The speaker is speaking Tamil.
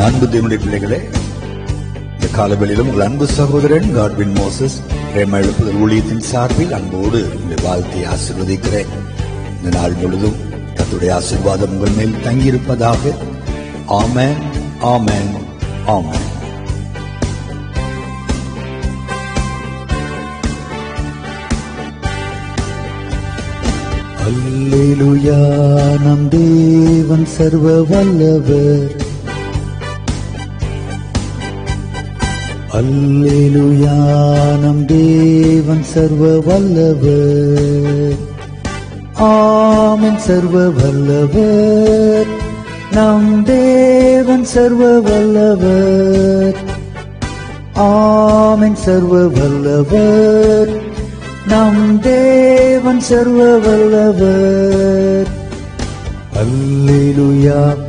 அன்பு தேவனுடைய பிள்ளைகளே, இந்த காலவெளியிலும் உங்கள் அன்பு சகோதரன் காட்வின் மோசஸ் பிரேம எழுப்புதல் ஊழியத்தின் சார்பில் அன்போடு உங்களை வாழ்த்தி ஆசீர்வதிக்கிறேன். இந்த நாள் முழுதும் கர்த்தருடைய ஆசீர்வாதம் உங்கள் மேல் தங்கியிருப்பதாக. ஆமென், ஆமென், ஆமென். அல்லேலூயா, நம் தேவன் சர்வ வல்லவர். அல்லேலூயா, நம் தேவன் சர்வ வல்லவர். ஆமென், சர்வ வல்லவர். நம் தேவன் சர்வ வல்லவர். ஆமென், சர்வ வல்லவர். நம் தேவன் சர்வ வல்லவர். அல்லேலூயா.